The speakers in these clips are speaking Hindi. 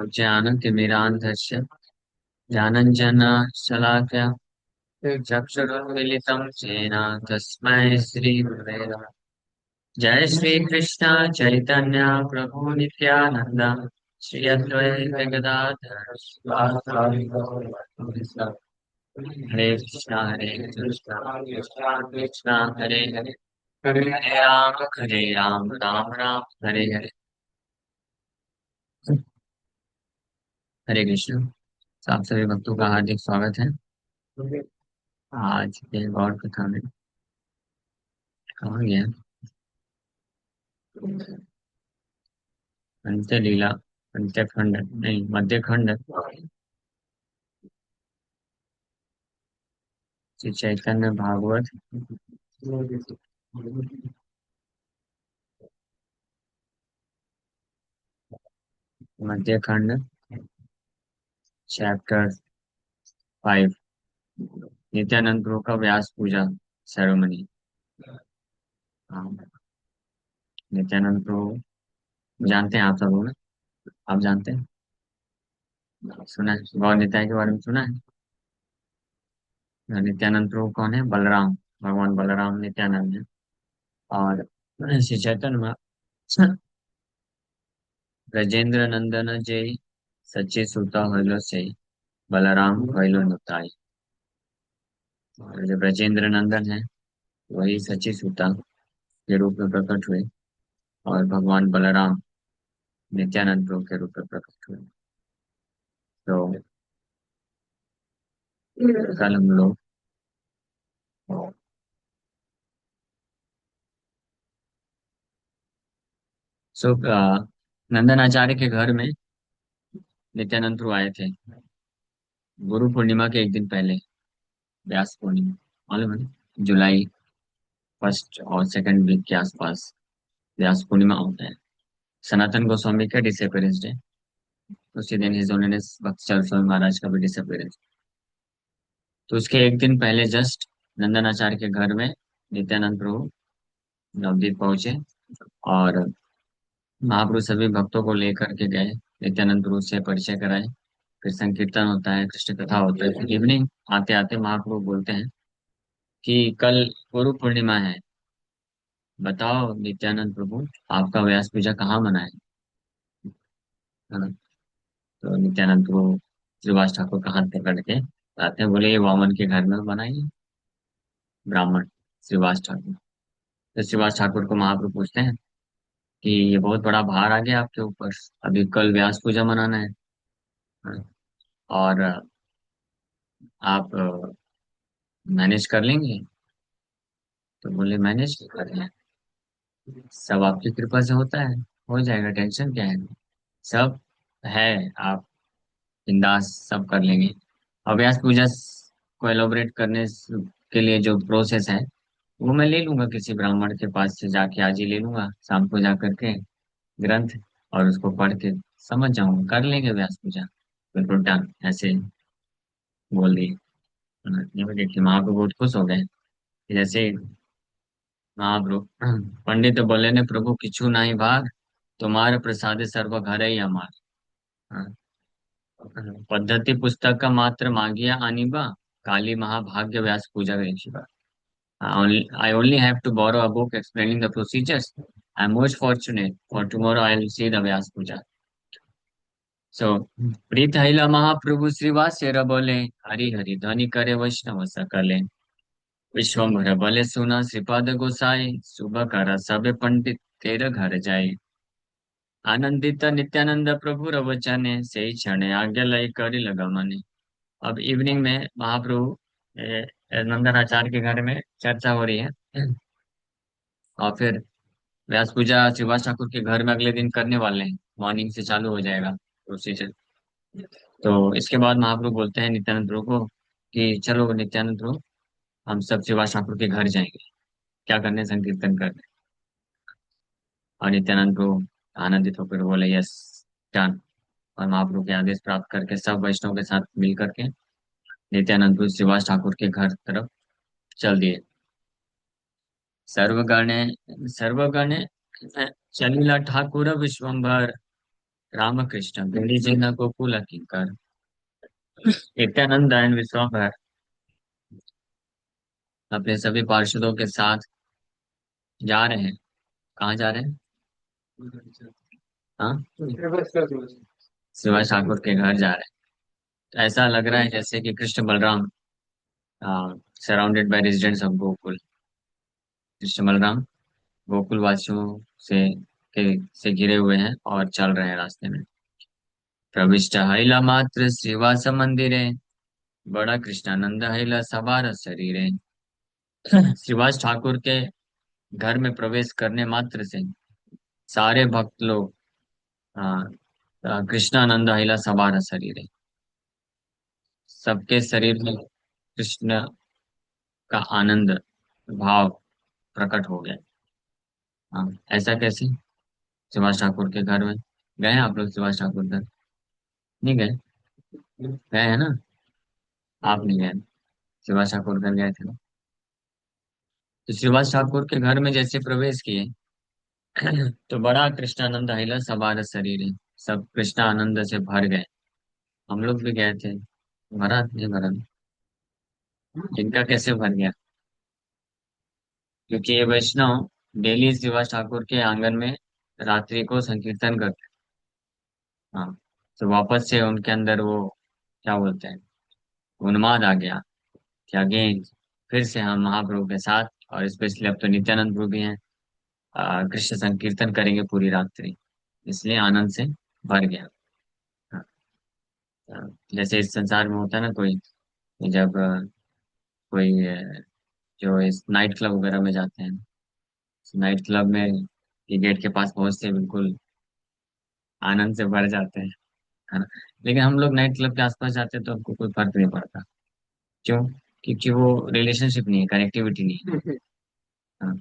ज्ञानतिमिरान्धस्य ज्ञानञ्जन शलाकया चक्षुरुन्मीलितं येन तस्मै श्रीगुरवे नमः। जय श्री कृष्ण चैतन्य प्रभु नित्यानंद श्री अद्वैत गदाधर श्रीवासादि गौरभक्तवृंद। हरे कृष्ण कृष्ण कृष्ण हरे हरे हरे राम राम राम हरे हरे। हरे कृष्ण। आप सभी भक्तों का हार्दिक स्वागत है आज के गौर कथा में। कहाँ गया अंत्य लीला, अंत्य खंड नहीं, मध्य खंड श्री चैतन्य भागवत मध्य खंड चैप्टर 5, नित्यानंद प्रभु का व्यास पूजा सेरेमनी। नित्यानंद प्रभु जानते हैं आप सब लोग ना? आप जानते हैं, सुना है गौर निताई के बारे में सुना है? नित्यानंद प्रभु कौन है? बलराम, भगवान बलराम नित्यानंद है। और श्री चैतन्य ब्रजेंद्र नंदन जय सच्चे सुता हलो से बलराम हलो नुताई। और जो ब्रजेंद्र नंदन है वही सच्ची सुता के रूप में प्रकट हुए, और भगवान बलराम नित्यानंद प्रभु के रूप में प्रकट हुए। तो कल हम लोग सो नंदन आचार्य के घर में नित्यानंद प्रभु आए थे गुरु पूर्णिमा के एक दिन पहले। व्यास पूर्णिमा मालूम है ना? जुलाई फर्स्ट और सेकंड वीक के आसपास व्यास पूर्णिमा होता है। सनातन गोस्वामी का डिसअपियरेंस डे, उसी दिन हिज होलीनेस भक्त चरण स्वामी महाराज का भी डिसअपियरेंस। तो उसके एक दिन पहले जस्ट नंदन आचार्य के घर में नित्यानंद प्रभु नवदीप पहुंचे, और महाप्रभु सभी भक्तों को लेकर के गए, नित्यानंद प्रभु से परिचय कराए। फिर संकीर्तन होता है, कृष्ण कथा होता है। फिर इवनिंग आते आते महाप्रभु बोलते हैं कि कल गुरु पूर्णिमा है, बताओ नित्यानंद प्रभु आपका व्यास पूजा कहाँ मनाए, है ना? तो नित्यानंद प्रभु श्रीवास ठाकुर का हाथ पकड़ के आते हैं, बोले ये वामन के घर में बनाइए, ब्राह्मण श्रीवास ठाकुर। तो श्रीवास ठाकुर को महाप्रभु पूछते हैं कि ये बहुत बड़ा भार आ गया आपके ऊपर, अभी कल व्यास पूजा मनाना है, हाँ, और आप मैनेज कर लेंगे? तो बोले मैनेज कर लें, सब आपकी कृपा से होता है, हो जाएगा, टेंशन क्या है, सब है, आप बिंदास सब कर लेंगे। अभ्यास पूजा को एलोबरेट करने के लिए जो प्रोसेस है वो मैं ले लूंगा, किसी ब्राह्मण के पास से जाके आज ही ले लूंगा, शाम को जा करके ग्रंथ और उसको पढ़ के समझ जाऊंगा, कर लेंगे व्यास पूजा, बिल्कुल डन ऐसे बोल दिए। ये भी देखिए महाप्रभु बहुत खुश हो गए। जैसे महाप्रभु पंडित बोले ने प्रभु किछु नहीं भाग, तुम्हारे प्रसाद सर्व घर ही हमार। हाँ, पद्धति पुस्तक का मात्र मागिया अनिबा, काली महाभाग्य व्यास पूजा गई Shiva. I only have to borrow a book explaining the procedures. I'm most fortunate, for tomorrow I'll see the Vyas Puja. So, प्रीत हिला महाप्रभु श्रीवास बोले, हरि हरि ध्वनि करे वैष्णव सकले, विश्वम्भर भले सुना श्रीपाद गोसाई, सुबह करा सब पंडित तेरे घर जाए। आनंदित नित्यानंद प्रभु रवचने, से ही क्षण आज्ञा लय करी लगा मने। अब इवनिंग में महाप्रभु नंदनाचार्य के घर में चर्चा हो रही है, और फिर व्यास पूजा शिवास ठाकुर के घर में अगले दिन करने वाले हैं, मॉर्निंग से चालू हो जाएगा प्रोसीजर। तो इसके बाद महाप्रभु बोलते हैं नित्यानंद प्रभु को कि चलो नित्यानंद प्रभु, हम सब शिवास ठाकुर के घर जाएंगे, क्या करने, संकीर्तन करने। और नित्यानंद प्रभु आनंदित होकर बोले यस, डन। और महाप्रभु के आदेश प्राप्त करके सब वैष्णव के साथ मिल करके नित्यानंद प्रभु शिवास ठाकुर के घर तरफ चल दिए। सर्वगणे सर्वगणे चलिला ठाकुर विश्वम्भर, रामकृष्ण गिरिजिन गोकुल किंकर नित्यानंद एंड विश्वभर अपने सभी पार्षदों के साथ जा रहे हैं। कहाँ जा रहे हैं? हाँ, शिवाजी ठाकुर के घर जा रहे हैं। ऐसा लग रहा है जैसे कि Krishna Balram surrounded by residents of Gokul. Krishna Balram Gokul वासियों से के से घिरे हुए हैं और चल रहे हैं रास्ते में। प्रविष्ट हईला मात्र श्रीवास मंदिरे बड़ा कृष्णानंद हईला सवार शरीरे। श्रीवास ठाकुर के घर में प्रवेश करने मात्र से सारे भक्त लोग हाँ, कृष्णानंद हईला सवार शरीरे, सबके शरीर में कृष्ण का आनंद भाव प्रकट हो गया। हाँ, ऐसा कैसे? सुभाष ठाकुर के घर में गए हैं आप लोग? सुभाष ठाकुर घर नहीं गए? गए हैं ना? आप नहीं गए? सुभाष ठाकुर घर गए थे ना? तो सुभाष ठाकुर के घर में जैसे प्रवेश किए तो बड़ा कृष्णानंद हिला सवार शरीर है, सब कृष्णानंद से भर गए। हम लोग भी गए थे। भरा नहीं भरा? इनका कैसे भर गया? क्योंकि ये वैष्णव डेली सुभाष ठाकुर के आंगन में रात्रि को संकीर्तन करते हैं। हाँ, तो वापस से उनके अंदर वो क्या बोलते हैं, उन्माद आ गया कि अगेन फिर से हम महाप्रभु के साथ, और स्पेशली अब तो नित्यानंद प्रभु भी हैं, कृष्ण संकीर्तन करेंगे पूरी रात्रि। इसलिए आनंद से भर गया। हाँ, जैसे इस संसार में होता है ना कोई, जब कोई जो इस नाइट क्लब वगैरह में जाते हैं, नाइट क्लब में ये गेट के पास पहुंचते हैं बिल्कुल आनंद से भर जाते हैं, है ना? लेकिन हम लोग नाइट क्लब के आसपास जाते हैं तो हमको कोई फर्क नहीं पड़ता। क्यों? क्योंकि वो रिलेशनशिप नहीं है, कनेक्टिविटी नहीं है। हाँ,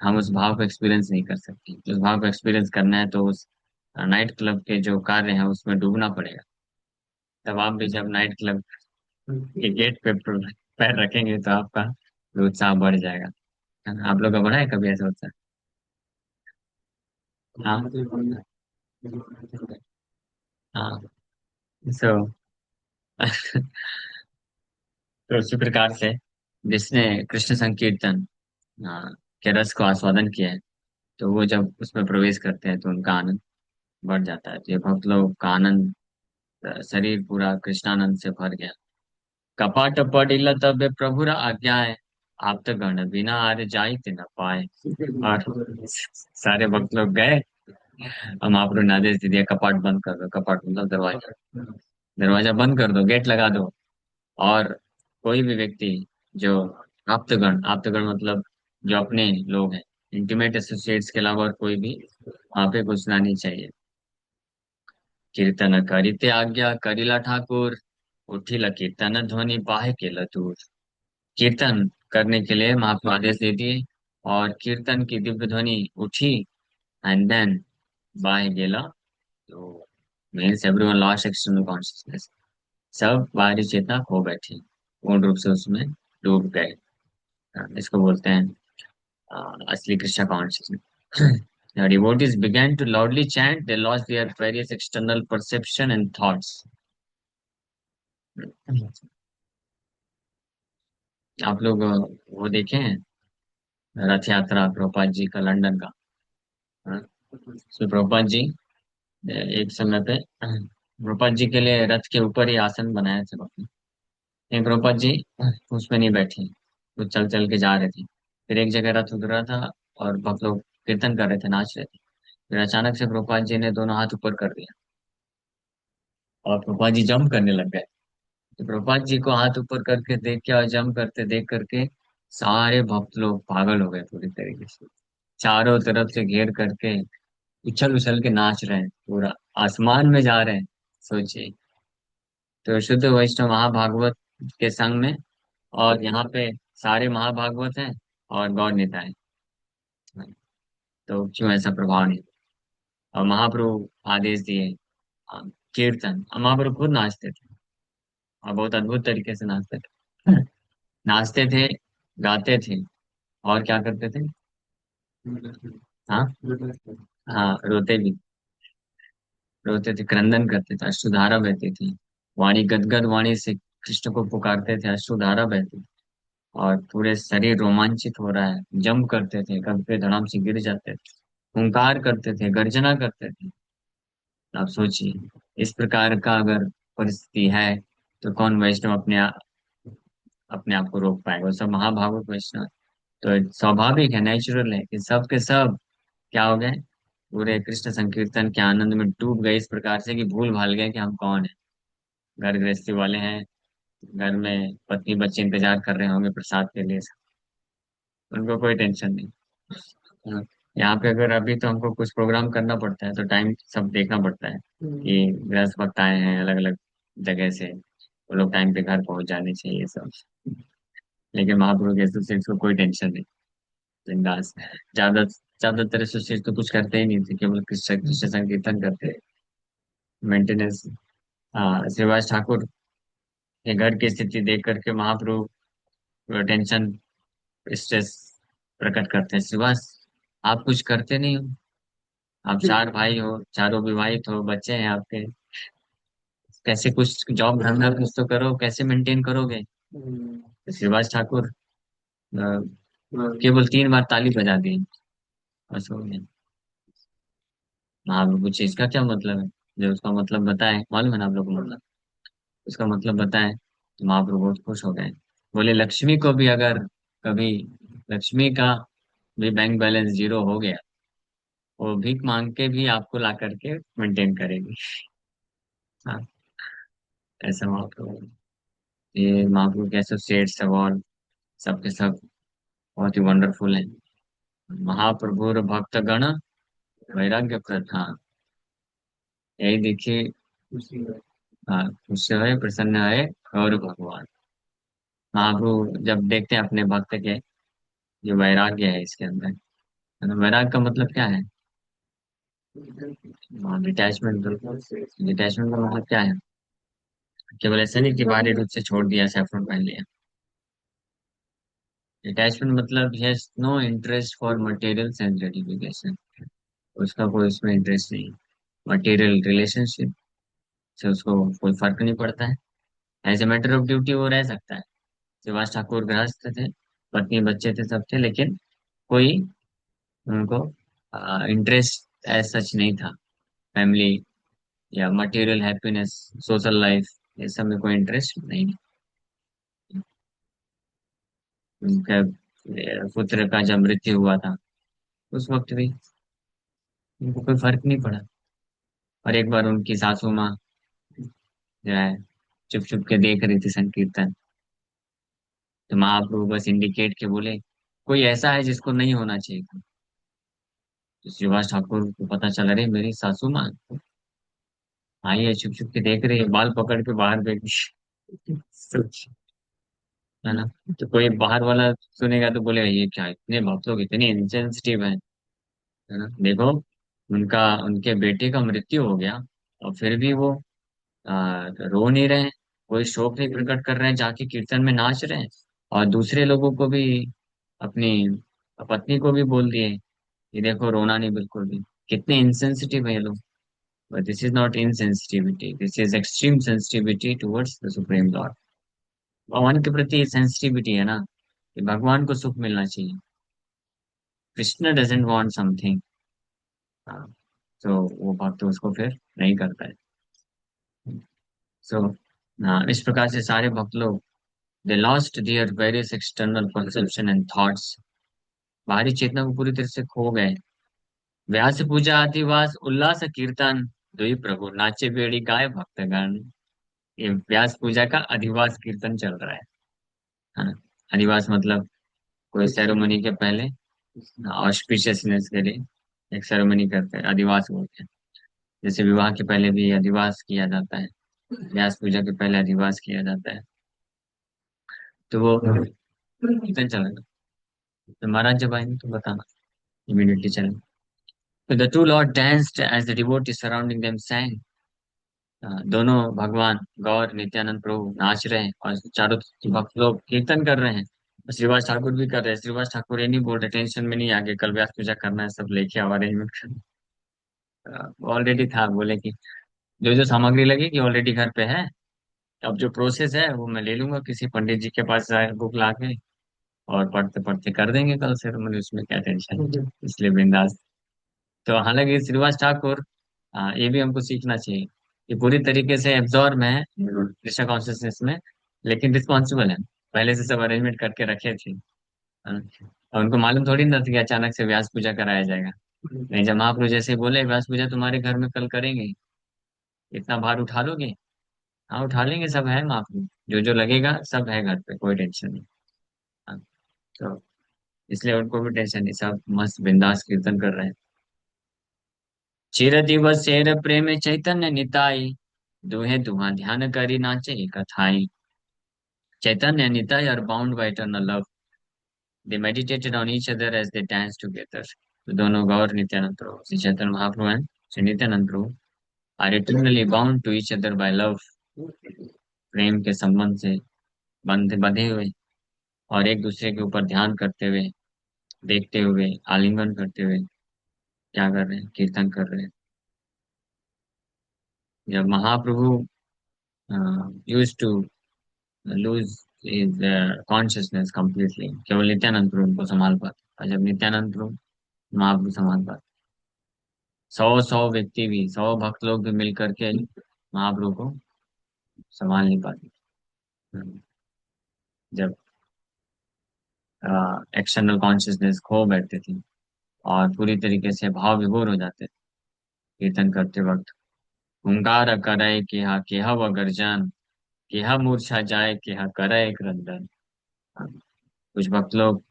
हम उस भाव को एक्सपीरियंस नहीं कर सकते। उस भाव को एक्सपीरियंस करना है तो उस नाइट क्लब के जो कार्य है उसमें डूबना पड़ेगा। तब आप भी जब नाइट क्लब के गेट पे पैर रखेंगे तो आपका भी उत्साह बढ़ जाएगा, है ना? आप लोग का बढ़ा है कभी ऐसा उत्साह? हाँ। हाँ। सो तो उसी प्रकार से जिसने कृष्ण संकीर्तन के रस को आस्वादन किया है, तो वो जब उसमें प्रवेश करते हैं तो उनका आनंद बढ़ जाता है। तो ये भक्त लोग का आनंद, शरीर पूरा कृष्णानंद से भर गया। कपाट पड़िला तबे प्रभुर आज्ञाए, आप तो गण बिना आरे जाइत न पाए। और सारे भक्त लोग गए, और महाप्रभु ने आदेश दे दिया कपाट बंद कर दो। कपाट मतलब दरवाजा, दरवाजा बंद कर दो, गेट लगा दो। और कोई भी व्यक्ति जो आप्तगण, आप्तगण मतलब जो अपने लोग हैं, इंटीमेट एसोसिएट्स के अलावा और कोई भी वहां पे घुसना नहीं चाहिए। कीर्तन करिते आज्ञा करिला ठाकुर, उठिला कीर्तन ध्वनि बाहे केला दूर। कीर्तन करने के लिए महात्मा आदेश दे दिए, और कीर्तन की दिव्य ध्वनि उठी। एंड देन बाहे गेला, तो means everyone lost external consciousness. सब बाहरी चेतना खो बैठी, पूर्ण रूप से उसमें डूब गए। इसको बोलते हैं असली Krishna consciousness. The devotees began to loudly chant. They lost their various external perception and thoughts. आप लोग वो देखे हैं रथ यात्रा प्रभुपाद जी का, लंदन का? हाँ? तो प्रभुपाद जी एक समय पे प्रभुपाद जी के लिए रथ के ऊपर ही आसन बनाया था बापने। लेकिन प्रभुपाद जी उसमें नहीं बैठे, वो चल चल के जा रहे थे। फिर एक जगह रथ उतरा था और भक्त लोग कीर्तन कर रहे थे, नाच रहे थे। फिर अचानक से प्रभुपाद जी ने दोनों हाथ ऊपर कर दिया और प्रभुपाद जी जंप करने लग गए। तो प्रभुपाद जी को हाथ ऊपर करके देख के और जंप करते देख करके सारे भक्त लोग पागल हो गए पूरी तरीके से। चारों तरफ से घेर करके उछल उछल के नाच रहे हैं, पूरा आसमान में जा रहे हैं। सोचिए। तो शुद्ध वैष्णव महाभागवत के संग में, और यहाँ पे सारे महाभागवत हैं और गौर नेता है, तो क्यों ऐसा प्रभाव नहीं? और महाप्रभु आदेश दिए हाँ, कीर्तन, और महाप्रभु खुद नाचते थे और बहुत अद्भुत तरीके से नाचते थे। नाचते थे, गाते थे, और क्या करते थे? हाँ। हाँ, रोते भी। रोते थे, क्रंदन करते थे, अश्रुधारा बहती थी। वाणी गदगद वाणी से कृष्ण को पुकारते थे, अश्रुधारा बहती थी। और पूरे शरीर रोमांचित हो रहा है, जंप करते थे, कभी पे धड़ाम से गिर जाते थे, हुंकार करते थे, गर्जना करते थे। आप सोचिए, इस प्रकार का अगर परिस्थिति है, तो कौन वैष्णव अपने आप को रोक पाएगा? वो सब महाभावुक वैष्णव। तो स्वाभाविक है, नेचुरल है कि सब के सब क्या हो गए, पूरे कृष्ण संकीर्तन के आनंद में डूब गए, इस प्रकार से कि भूल भाल गए कि हम कौन है। घर गृहस्थी वाले हैं, घर में पत्नी बच्चे इंतजार कर रहे होंगे प्रसाद के लिए, उनको कोई टेंशन नहीं। हाँ, यहाँ पे अगर अभी तो हमको कुछ प्रोग्राम करना पड़ता है, तो टाइम सब देखना पड़ता है कि गृहस्थ भक्त आए हैं अलग अलग जगह से, वो लोग टाइम पे घर पहुंच जाने चाहिए सब। लेकिन महाप्रभु के एसोसिएट्स को कोई टेंशन नहीं, बिंदास। ज्यादा ज्यादातर एसोसिएट तो कुछ करते ही नहीं थे, केवल कृष्ण कृष्ण संकीर्तन करते, मेंटेनेंस। हाँ, श्रीवास ठाकुर के घर की स्थिति देख करके महाप्रभु टेंशन, स्ट्रेस प्रकट करते हैं। श्रीवास, आप कुछ करते नहीं हो, आप चार भाई हो, चारों विवाहित हो, बच्चे हैं आपके, कैसे कुछ जॉब धंधा कुछ तो करो, कैसे मेंटेन करोगे? तो श्रीवास ठाकुर केवल 3 बार ताली बजा दी, बस हो गया। महाप्रभु पूछे इसका क्या मतलब है? जब उसका मतलब बताए, मालूम है ना आप लोग को मतलब, उसका मतलब बताए, तो महाप्रभु बहुत खुश हो गए। बोले लक्ष्मी को भी अगर कभी, लक्ष्मी का भी बैंक बैलेंस जीरो हो गया, वो भीख मांग के भी आपको ला करके मेंटेन करेगी। हाँ, ऐसा महाप्रभु। ये महाप्रभु के एसोसिएट्स सब और सबके सब बहुत ही वंडरफुल है। महाप्रभु और भक्त गण वैराग्य प्रधान, यही देखिए। हाँ, खुश है, प्रसन्न है और भगवान। महाप्रभु जब देखते हैं अपने भक्त के जो वैराग्य है इसके अंदर, है ना? वैराग्य का मतलब क्या है? डिटैचमेंट। डिटैचमेंट का मतलब क्या है? केवल ऐसा नहीं कि बाहरी रूप से छोड़ दिया, सैफरन पहन लिया। डिटैचमेंट मतलब has no interest for material sense gratification, उसका कोई उसमें इंटरेस्ट नहीं, मटेरियल रिलेशनशिप से उसको कोई फर्क नहीं पड़ता है। As a matter of duty वो रह सकता है। शिवाज ठाकुर गृहस्थ थे, पत्नी बच्चे थे, सब थे, लेकिन कोई उनको इंटरेस्ट एज सच नहीं था। फैमिली या मटेरियल हैप्पीनेस, सोशल लाइफ, ये सब में कोई इंटरेस्ट नहीं। उनका पुत्र का जब मृत्यु हुआ था, उस वक्त भी उनको कोई फर्क नहीं पड़ा। और एक बार उनकी सासू माँ जो है, चुप चुप के देख रही थी संकीर्तन, तो महाप्रभु बस इंडिकेट के बोले कोई ऐसा है जिसको नहीं होना चाहिए था। तो श्रीवास ठाकुर को पता चला, अरे मेरी सासू माँ आई है, चुप चुप के देख रही है, बाल पकड़ के बाहर फेंक सोच, है ना? तो कोई बाहर वाला सुनेगा तो बोलेगा ये क्या, इतने भक्त लोग इतने इंसेंसिटिव हैं, है ना? देखो, उनका उनके बेटे का मृत्यु हो गया और फिर भी वो रो नहीं रहे हैं, कोई शोक नहीं प्रकट कर रहे हैं, जाके कीर्तन में नाच रहे हैं। और दूसरे लोगों को भी, अपनी पत्नी को भी बोल दिए कि देखो रोना नहीं बिल्कुल भी। कितने इंसेंसिटिव है ये लोग। But this is not insensitivity, this is extreme sensitivity towards the supreme Lord. भगवान के प्रति सेंसिटिविटी है ना, कि भगवान को सुख मिलना चाहिए। कृष्ण डजेंट वांट समथिंग, तो वो भक्त उसको फिर नहीं करता है। सो इस प्रकार से सारे भक्त लोग, they lost their various external perception and thoughts, बाहरी चेतना को पूरी तरह से खो गए। व्यास पूजा आदिवास उल्लास कीर्तन, दुई प्रभु नाचे बेड़ी गाय भक्तगण। ये व्यास पूजा का अधिवास कीर्तन चल रहा है ना? अधिवास मतलब कोई सेरेमनी के पहले ऑस्पिशियसनेस के लिए एक सेरेमनी करते हैं, अधिवास बोलते हैं। जैसे विवाह के पहले भी अधिवास किया जाता है, व्यास पूजा के पहले अधिवास किया जाता है। तो वो कीर्तन चलेगा, तो महाराज जब आएंगे तो बताना, इमीडिएटली चलेंगे। तो the two Lord danced as the devotees surrounding them sang। दोनों भगवान गौर नित्यानंद प्रभु नाच रहे हैं और चारों भक्त लोग कीर्तन कर रहे हैं। और श्रीवास ठाकुर भी कर रहे हैं। श्रीवास ठाकुर ये नहीं बोल रहे टेंशन में नहीं, आगे कल व्यास पूजा करना है, सब लेके आओ, अरेंजमेंट करना ऑलरेडी था, बोले कि जो जो सामग्री लगेगी ऑलरेडी घर पे है। अब जो प्रोसेस है वो मैं ले लूंगा किसी पंडित जी के पास जाए बुक ला के, और पढ़ते पढ़ते कर देंगे कल से, तो मुझे उसमें क्या टेंशन है, इसलिए बिंदास। तो हालांकि श्रीवास ठाकुर, ये भी हमको सीखना चाहिए। ये पूरी तरीके से एब्जॉर्ब है कृष्णा कॉन्शियसनेस में, लेकिन रिस्पॉन्सिबल है। पहले से सब अरेंजमेंट करके रखे थे। हाँ, और उनको मालूम थोड़ी ना था कि अचानक से व्यास पूजा कराया जाएगा। नहीं, जब महाप्रभु जैसे बोले व्यास पूजा तुम्हारे घर में कल करेंगे, इतना भार उठा लोगे? हाँ, उठा लेंगे, सब है महाप्रभु, जो जो लगेगा सब है घर पे, कोई टेंशन नहीं। हाँ, तो इसलिए उनको भी टेंशन नहीं, सब मस्त बिंदास कीर्तन कर रहे हैं। चिर दिवस शेर प्रेम चैतन्य निताई, दुहे दुहा ध्यान करी नाचे कथाई। Chaitanya and Nitai are bound by eternal love. They meditated on each other as they danced together. तो दोनों Gaur Nityananda Prabhu, Shri Chaitanya Mahaprabhu and Shri Nityananda Prabhu are eternally bound to each other by love. प्रेम के संबंध से बंधे बंधे हुए, और एक दूसरे के ऊपर ध्यान करते हुए, देखते हुए, आलिंगन करते हुए क्या कर रहे हैं, कीर्तन कर रहे हैं। जब Mahaprabhu use to lose his consciousness completely, केवल नित्यानंद प्रभु उनको संभाल पाते, और जब नित्यानंद प्रभु महाप्रभु संभाल पाते, सौ सौ व्यक्ति भी, सौ भक्त लोग भी मिल करके महाप्रभु को संभाल नहीं पाते। हम्म, जब एक्सटर्नल कॉन्शियसनेस खो बैठते थे और पूरी तरीके से भाव विभोर हो जाते थे कीर्तन करते वक्त। हुंकार करे केहा व गर्जन, केहा मूर्छा जाए केहा करे क्रंदन। कुछ भक्त लोग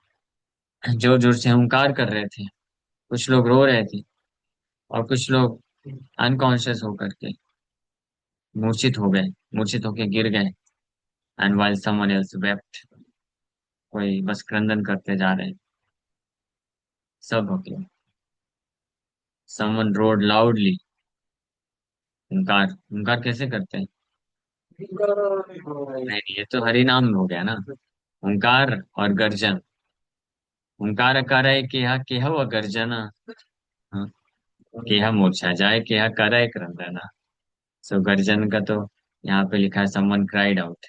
जोर जोर से हुंकार कर रहे थे, कुछ लोग रो रहे थे, और कुछ लोग अनकॉन्शियस होकर के मूर्छित हो गए, मूर्छित होके गिर गए। And while someone else wept, कोई बस क्रंदन करते जा रहे हैं, सब हो गया। समवन रोड लाउडली, हुंकार, हुंकार कैसे करते हैं? नहीं नहीं, ये तो हरि नाम हो गया ना। हुंकार और गर्जन, हुंकार करे केहा केहा व गर्जना। हाँ, केहा मूर्छा जाए केहा करे क्रंदना। सो गर्जन का तो यहाँ पे लिखा है समवन क्राइड आउट।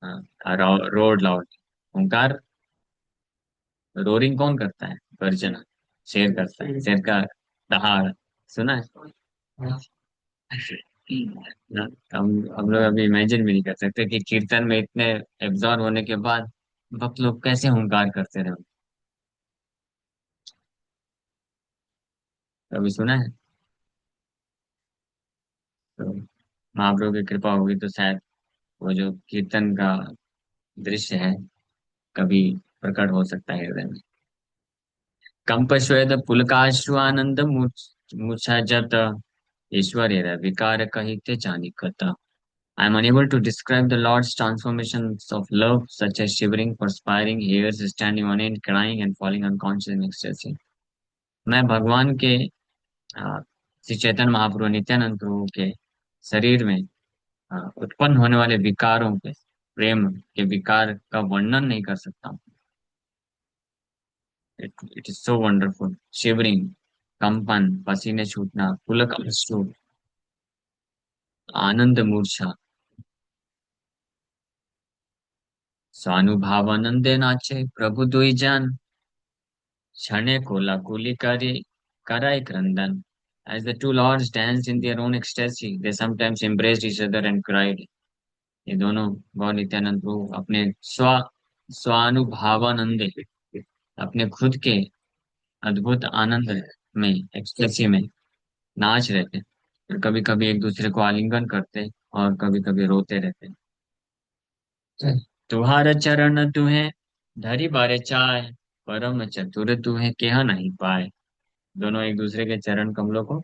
हाँ, रोड लाउड। हुंकार, रोरिंग कौन करता है? गर्जना, शेर करता है, शेर का दहाड़ सुना है? ना, हम लोग अभी इमेजिन भी नहीं कर सकते कि कीर्तन में इतने एब्जॉर्ब होने के बाद भक्त लोग कैसे हुंकार करते रहे। कभी सुना है? तो महाप्रभु की कृपा होगी तो शायद वो जो कीर्तन का दृश्य है कभी प्रकट हो सकता है हृदय में। कंपश्वेद पुलकाश्रु आनंद मूर्छा जत, ईश्वर विकार कहिते चानिकत। I am unable to describe the Lord's transformations of love, such as shivering, perspiring, hairs standing on end, crying, and falling unconscious in ecstasy. मैं भगवान के श्री चैतन्य महाप्रभु नित्यानंद प्रभु के शरीर में उत्पन्न होने वाले विकारों के, प्रेम के विकार का वर्णन नहीं कर सकता हूँ। It is so wonderful. Shivering, कंपन, पसीने छूटना, पुलक अश्रु, आनंद मूर्छा, स्वानुभावानंदे नाचे प्रभु दुई जन, क्षणे कोलाकुली करे कराई क्रंदन। As the two lords danced in their own ecstasy, they sometimes embraced each other and cried. ये दोनों गौर नित्यानंद प्रभु अपने स्वानुभावानंदे, अपने खुद के अद्भुत आनंद में, एक्सटेसी में नाच रहे थे, और कभी कभी एक दूसरे को आलिंगन करते और कभी कभी रोते रहते। तुहार चरण तुहे धरी बारे चाय, परम चतुर तुहे केह नहीं पाए। दोनों एक दूसरे के चरण कमलों को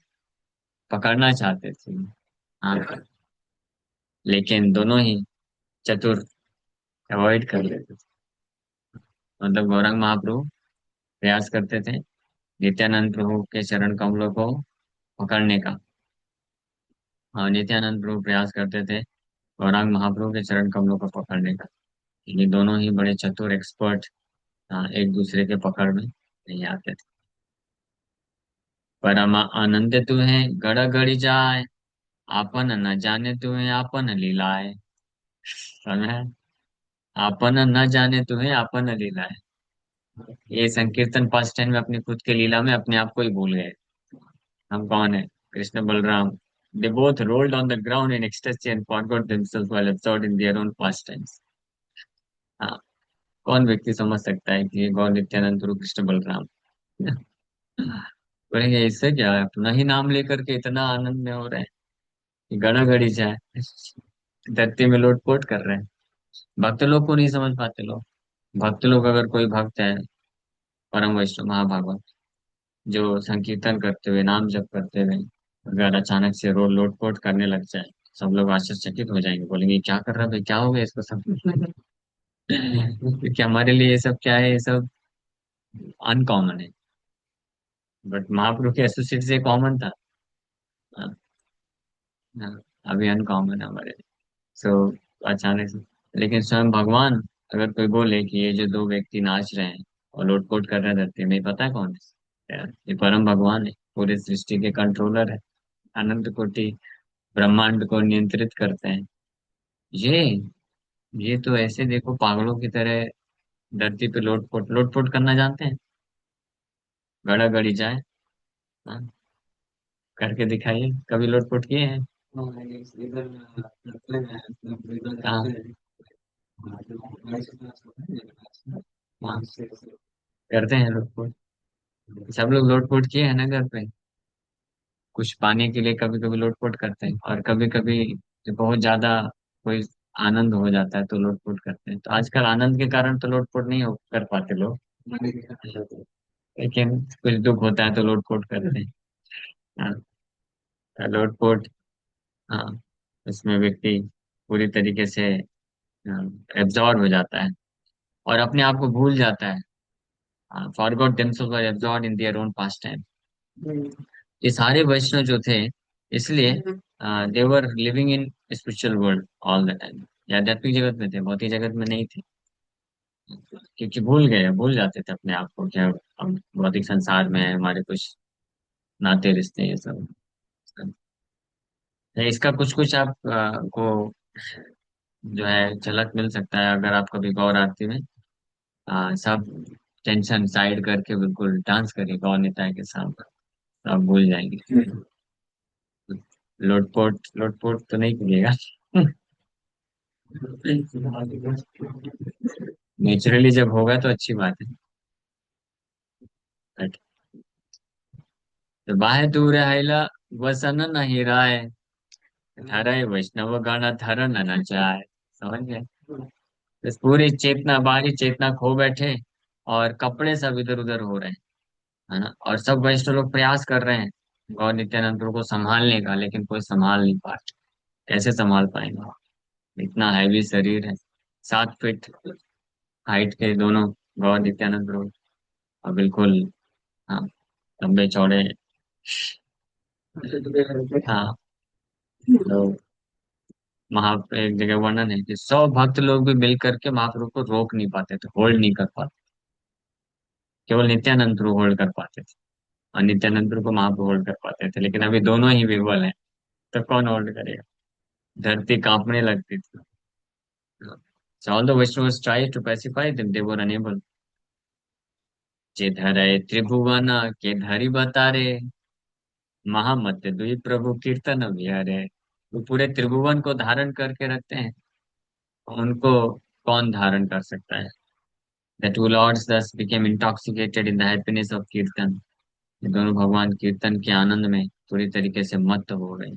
पकड़ना चाहते थे, हाँ, लेकिन दोनों ही चतुर, अवॉइड कर लेते थे। मतलब गौरांग महाप्रभु प्रयास करते थे नित्यानंद प्रभु के चरण कमलों को पकड़ने का, और नित्यानंद प्रभु प्रयास करते थे गौरांग महाप्रभु के चरण कमलों को पकड़ने का। ये दोनों ही बड़े चतुर एक्सपर्ट, एक दूसरे के पकड़ में नहीं आते थे। परम आनंद तुम्हें गड़ गड़ी जाए, आपन न जाने तुम्हें आपन लीलाए। समझे? आपन न जाने तुम्हें आपन लीलाए। ये संकीर्तन पास्ट टाइम में अपनी खुद की लीला में अपने आप को ही भूल गए। हम कौन है? Krishna Balram. They both rolled on the ground in ecstasy and forgot themselves while absorbed in their own pastimes. हाँ, कौन व्यक्ति समझ सकता है कि ये गौर नित्यानंद गुरु कृष्ण बलराम बोलेंगे इससे क्या है, अपना ही नाम लेकर के इतना आनंद में हो रहे हैं कि गड़ा गड़ी जाए, धरती में लोटपोट कर रहे हैं। भक्त लोग को नहीं समझ पाते लोग। भक्त लोग, अगर कोई भक्त है, परम वैष्णव महाभागवत, जो संकीर्तन करते हुए नाम जप करते हुए अगर अचानक से रो लोटपोट करने लग जाए, सब लोग आश्चर्यचकित हो जाएंगे, बोलेंगे क्या कर रहा है भाई, क्या हो गया इसको सब क्योंकि हमारे लिए ये सब क्या है, ये सब अनकॉमन है। बट महाप्रभु के एसोसिएट से कॉमन था। हाँ, हाँ, अभी अनकॉमन है हमारे लिए। सो अचानक से, लेकिन स्वयं भगवान अगर कोई बोले कि ये जो दो व्यक्ति नाच रहे हैं और लोटपोट कर रहे हैं धरती में, पता है कौन है? यार, ये परम भगवान है, पूरी सृष्टि के कंट्रोलर है, अनंत कोटि ब्रह्मांड को नियंत्रित करते हैं। ये ये तो ऐसे देखो पागलों की तरह धरती पे लोटपोट लोटपोट करना जानते हैं। गड़ा गड़ी जाए। हाँ, करके दिखाइए, कभी लोटपोट किए हैं? हाँ, हाँ, करते हैं लोटपोट। सब लोग लोटपोट किए हैं ना घर पे। कुछ पाने के लिए कभी कभी लोटपोट करते हैं, और कभी कभी बहुत ज्यादा कोई आनंद हो जाता है तो लोटपोट करते हैं। तो आजकल आनंद के कारण तो लोटपोट नहीं हो कर पाते लोग, लेकिन कुछ दुख होता है तो लोटपोट करते हैं। हाँ, लोटपोट। हाँ, उसमें व्यक्ति पूरी तरीके से एब्जॉर्ब हो जाता है और अपने आप को भूल जाता है। Forgot themselves were absorbed in their own pastime. ये सारे वैष्णव जो थे, इसलिए they were living in spiritual world all the time. या आध्यात्मिक जगत में थे, भौतिक जगत में नहीं थे, क्योंकि भूल गए, भूल जाते थे अपने आप को क्या हम भौतिक संसार में है, हमारे कुछ नाते रिश्ते ये सब। इसका कुछ कुछ आप को जो है झलक मिल सकता है अगर आप कभी गौर आरती में सब टेंशन साइड करके बिल्कुल डांस करिए गौर निताई के सामने, तो आप भूल जाएंगे। लोटपोट लोटपोट तो नहीं कीजिएगा। नेचुरली जब होगा तो अच्छी बात है। बट तो बाहे दूर हैला वसन नहीं राय, धरे वैष्णव गण धरन न जाए। समझ गए? बस पूरी चेतना, बाहरी चेतना खो बैठे और कपड़े सब इधर उधर हो रहे हैं, है ना? और सब वैष्णव लोग प्रयास कर रहे हैं गौर नित्यानंद प्रभु को संभालने का, लेकिन कोई संभाल नहीं पा रहा। कैसे संभाल पाएंगे? इतना हैवी शरीर है, 7 फीट हाइट के दोनों गौर नित्यानंद प्रभु, और बिल्कुल, हाँ, लंबे चौड़े। हाँ, तो एक जगह वर्णन है कि 100 भक्त लोग भी मिल करके महाप्रभु को रोक नहीं पाते थे, होल्ड नहीं कर पाते। केवल नित्यानंद प्रभु होल्ड कर पाते थे, और नित्यानंद प्रभु को महाप्रभु होल्ड कर पाते थे, लेकिन अभी दोनों ही विरबल हैं, तो कौन होल्ड करेगा? धरती कांपने लगती थी। So although Vaishnavas tried to pacify them, they were unable. जे धरे त्रिभुवन के धरि बतारे, महामत दुई प्रभु कीर्तन बिहारे। वो पूरे त्रिभुवन को धारण करके रखते हैं, उनको कौन धारण कर सकता है? The two lords thus became intoxicated in the happiness of कीर्तन। ये दोनों भगवान कीर्तन के आनंद में पूरी तरीके से मत्त हो गए।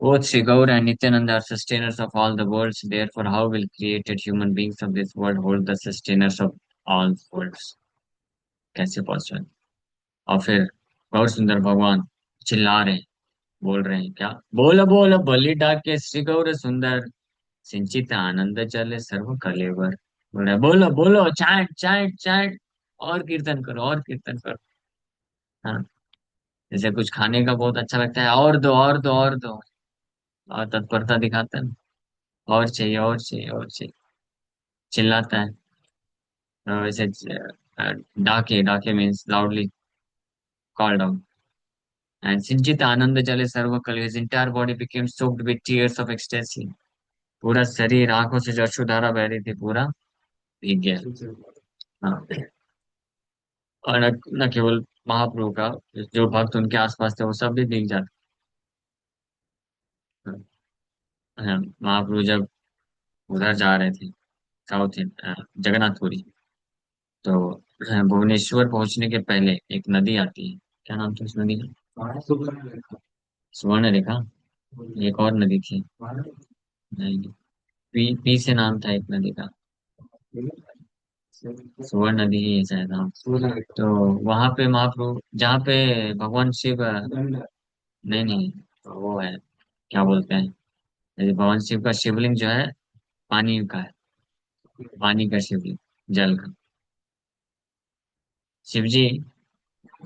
Both Sri Gaur and Nityananda are sustainers of all the worlds. Therefore, how will created human beings of this world hold the sustainers of all worlds? कैसे पॉसिबल? और फिर गौर सुंदर भगवान चिल्ला रहे हैं, बोल रहे हैं क्या? बोल बोल बलि डाके श्री गौर सुंदर, सिंचित आनंद चले सर्व कलेवर। बोल रहे हैं, बोलो बोलो, चैंट चैंट चैंट, और कीर्तन करो, और कीर्तन करो। हाँ, जैसे कुछ खाने का बहुत अच्छा लगता है, और दो और दो और दो, और तत्परता दिखाता है, और चाहिए और चाहिए और चाहिए, चिल्लाता है। वैसे डाके डाके means loudly called out. And सिंचित आनंद जले सर्वकल, his entire body became soaked with tears of ecstasy. पूरा शरीर, आंखों से जो अश्रुधारा बह रही थी, पूरा भीग गया। हाँ। और न केवल महाप्रभु का, जो भक्त उनके आसपास थे वो सब भी भीग जाते। हाँ, महाप्रभु जब उधर जा रहे थे, साउथ, जगन्नाथपुरी, तो भुवनेश्वर पहुंचने के पहले एक नदी आती है। क्या नाम था उस नदी का? सुवर्ण रेखा। एक और नदी थी। नहीं, पी से नाम था एक नदी का। सुवर्ण नदी ही है शायद, हाँ। तो वहां पे महाप्रभु, जहाँ पे भगवान शिव, नहीं नहीं, तो वो है, क्या बोलते हैं, जैसे भगवान शिव का शिवलिंग जो है, पानी का है। पानी का शिवलिंग, जल का। शिव जी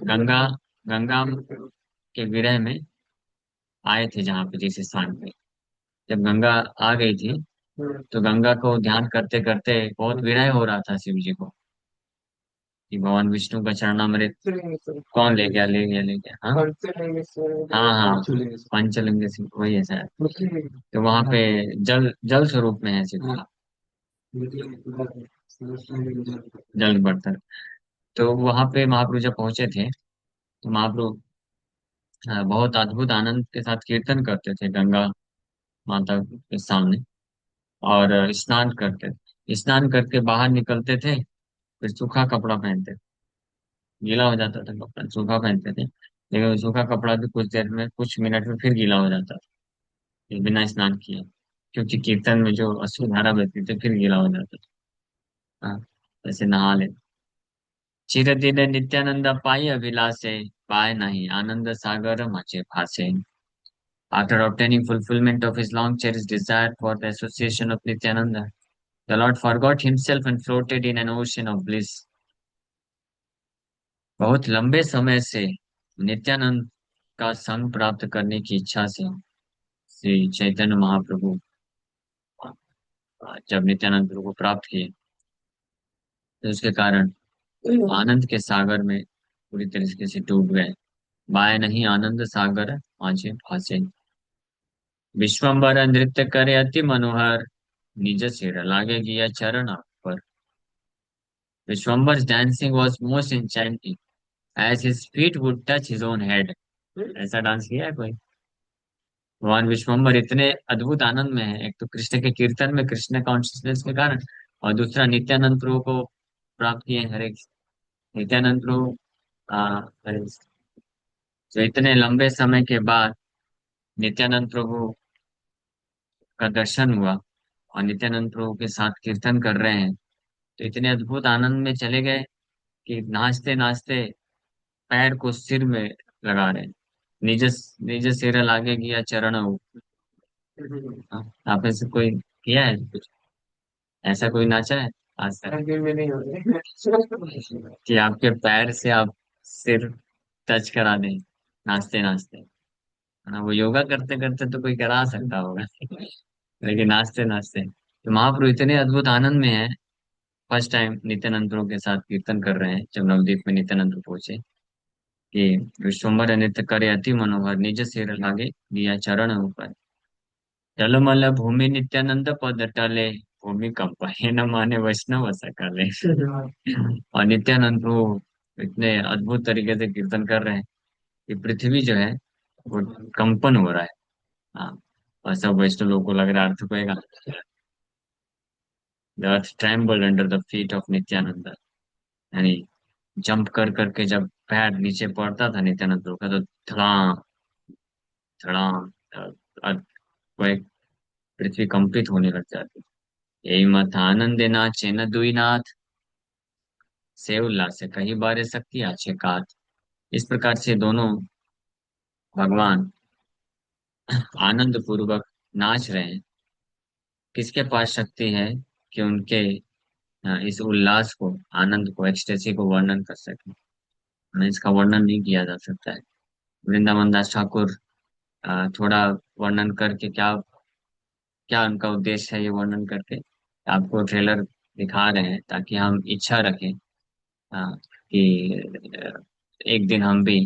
गंगा गंगा के विरह में आए थे, जहाँ पे, जिस स्थान पे, जब गंगा आ गई थी, तो गंगा को ध्यान करते करते बहुत विरह हो रहा था शिव जी को, कि भगवान विष्णु का चरणामृत कौन ले गया, ले गया, ले गया। हाँ हाँ हाँ, पंचलिंग शिव वही है शायद। तो वहां पे जल जल स्वरूप में है शिव का, जल बर्तन। तो वहां पे महाप्रभु जब पहुंचे थे, तो महाप्रभु बहुत अद्भुत आनंद के साथ कीर्तन करते थे गंगा माता के सामने, और स्नान करते थे। स्नान करके बाहर निकलते थे, फिर सूखा कपड़ा पहनते थे। गीला हो जाता था कपड़ा, सूखा पहनते थे, लेकिन वो सूखा कपड़ा भी कुछ देर में, कुछ मिनट में फिर गीला हो जाता था, फिर बिना स्नान किए, क्योंकि कीर्तन में जो अश्रु धारा बहती थी, फिर गीला हो जाता था। हाँ, जैसे नहा ले। चिरदिन नित्यानंद पाई अभिलाषे, पाए नहीं आनंद सागर मचे भासे। After obtaining fulfillment of his long cherished desire for the association of Nityananda, the Lord forgot himself and floated in an ocean of bliss. बहुत लंबे समय से नित्यानंद का संग प्राप्त करने की इच्छा से श्री चैतन्य महाप्रभु, जब नित्यानंद प्रभु को प्राप्त किए, तो उसके कारण आनंद के सागर में पूरी तरीके से डूब गए। बाय नहीं आनंद सागर माझे भासे। विश्वम्बर नृत्य करे अति मनोहर, निज सिर लागे गिया चरण पर। Vishwambar's dancing was most enchanting, as his feet would touch his own head. ऐसा डांस किया है कोई? भगवान विश्वम्बर इतने अद्भुत आनंद में है, एक तो कृष्ण के कीर्तन में, कृष्ण कॉन्शियसनेस के कारण, और दूसरा नित्यानंद प्रभु को प्राप्त किए हरे नित्यानंद प्रभु, हरे, तो इतने लंबे समय के बाद नित्यानंद प्रभु का दर्शन हुआ, और नित्यानंद प्रभु के साथ कीर्तन कर रहे हैं, तो इतने अद्भुत आनंद में चले गए कि नाचते नाचते पैर को सिर में लगा रहे हैं। निज निज सिर लागे गया चरण। आप ऐसे कोई किया है कुछ, ऐसा कोई नाचा है आज तक? कि आपके पैर से आप सिर टच करा दें, नाचते नाचते। हाँ, वो योगा करते करते तो कोई करा सकता होगा, लेकिन नाचते नाचते, तो महाप्रभु इतने अद्भुत आनंद में है। फर्स्ट टाइम नित्यानंद प्रभु के साथ कीर्तन कर रहे हैं, जब नवदीप में नित्यानंद प्रभु पहुंचे, कि विश्वम्भर नृत्य करे अति मनोहर, निज सिर लागे दिया चरण ऊपर। टलमल भूमि नित्यानंद पद टले, भूमि कंपे न माने वैष्णव सकले। और नित्यानंद प्रभु इतने अद्भुत तरीके से कीर्तन कर रहे हैं कि पृथ्वी जो है वो कंपन हो रहा है। हाँ, और सब वैष्णव लोगों को लग रहा है अर्थ होएगा। The earth trembled under the feet of Nityananda, यानी जंप कर करके जब पैर नीचे पड़ता था नित्यानंद प्रभु का, तो धड़ाम धड़ाम, वो पृथ्वी कंपित होने लग जाती। यही मत आनंद नाचे न दुई नाथ, से उल्लास से कही बारे शक्ति आछे कात। इस प्रकार से दोनों भगवान आनंद पूर्वक नाच रहे हैं। किसके पास शक्ति है कि उनके इस उल्लास को, आनंद को, एक्सटेसी को वर्णन कर सके? हमें इसका वर्णन नहीं किया जा सकता है। वृंदावन दास ठाकुर थोड़ा वर्णन करके, क्या क्या उनका उद्देश्य है ये वर्णन करके, आपको ट्रेलर दिखा रहे हैं, ताकि हम इच्छा रखें, हाँ, कि एक दिन हम भी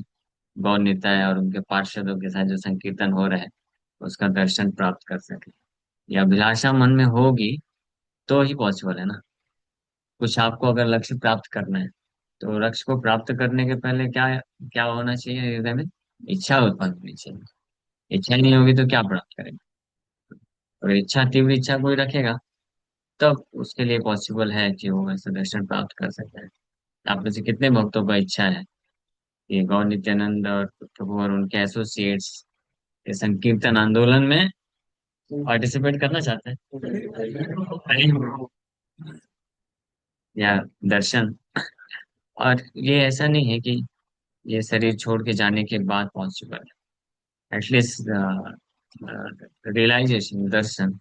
गौर निताय और उनके पार्षदों के साथ जो संकीर्तन हो रहा है उसका दर्शन प्राप्त कर सके। यह अभिलाषा मन में होगी तो ही पॉसिबल है ना। कुछ आपको अगर लक्ष्य प्राप्त करना है तो लक्ष्य को प्राप्त करने के पहले क्या क्या होना चाहिए हृदय में? इच्छा उत्पन्न होनी चाहिए। इच्छा ही नहीं होगी तो क्या प्राप्त करेंगे? और इच्छा, तीव्र इच्छा कोई रखेगा तब उसके लिए पॉसिबल है कि वो ऐसा दर्शन प्राप्त कर सकता है। आप में से कितने भक्तों का इच्छा है कि गौर नित्यानंद और प्रभु और उनके एसोसिएट्स के संकीर्तन आंदोलन में पार्टिसिपेट करना चाहते हैं या दर्शन? और ये ऐसा नहीं है कि ये शरीर छोड़ के जाने के बाद पॉसिबल है। एटलीस्ट रियलाइजेशन, दर्शन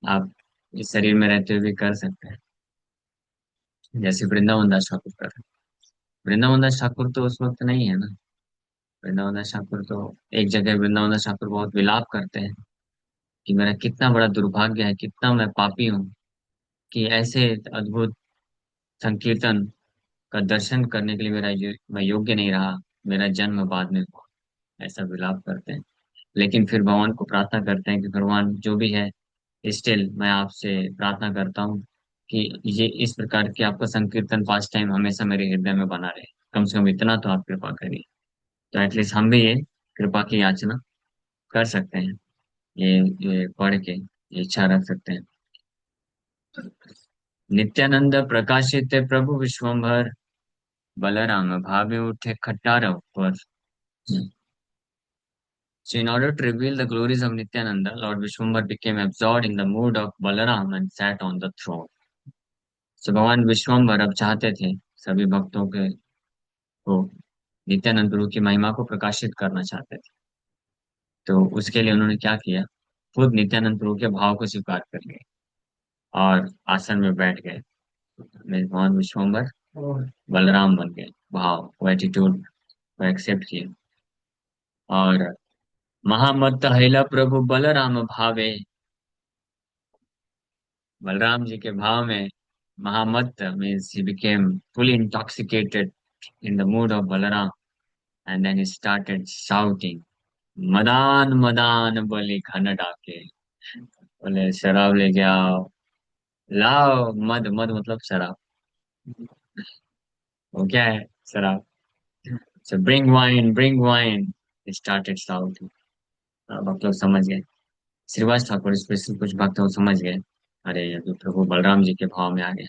आप इस शरीर में रहते हुए भी कर सकते हैं, जैसे वृंदावन दास ठाकुर कर रहे हैं। वृंदावन दास ठाकुर तो उस वक्त नहीं है ना। वृंदावन दास ठाकुर तो एक जगह वृंदावन दास ठाकुर बहुत विलाप करते हैं कि मेरा कितना बड़ा दुर्भाग्य है, कितना मैं पापी हूँ कि ऐसे अद्भुत संकीर्तन का दर्शन करने के लिए मैं योग्य नहीं रहा, मेरा जन्म बाद में हुआ। ऐसा विलाप करते हैं। लेकिन फिर भगवान को प्रार्थना करते हैं कि भगवान जो भी है, स्टिल मैं आपसे प्रार्थना करता हूँ कि ये इस प्रकार की आपका संकीर्तन पास टाइम हमेशा मेरे हृदय में बना रहे। कम से कम इतना तो आप कृपा करिए। तो एटलीस्ट हम भी ये कृपा की याचना कर सकते हैं। ये पढ़ के ये इच्छा रख सकते हैं। नित्यानंद प्रकाशित प्रभु विश्वम्भर, बलराम भावे उठे खट्टार पर। So in order to reveal the glories of Nityananda, Lord Vishwambar became absorbed in the mood of Balaram and sat on the throne. So भगवान विश्वम्भर अब चाहते थे सभी भक्तों के को नित्यानंद प्रभु की महिमा को प्रकाशित करना चाहते थे। तो उसके लिए उन्होंने क्या किया? खुद नित्यानंद प्रभु के भाव को स्वीकार कर लिए और आसन में बैठ गए। भगवान विश्वम्भर बलराम बन गए, भाव वो एटीट्यूड को एक्सेप्ट किया। और महामत्त हैला प्रभु बलराम भावे, बलराम जी के भाव में महामत्त means he became fully intoxicated in the mood of Balaram, and then he started shouting, मदान मदान बलि घन डाके। बोले शराब लेके आओ, लाओ मद, मद मतलब शराब। वो क्या है? शराब। So bring wine, bring wine, he started shouting। भक्त लोग समझ गए, श्रीवास ठाकुर स्पेशल कुछ भक्त लोग समझ गए, अरे ये तो प्रभु बलराम जी के भाव में आ गए।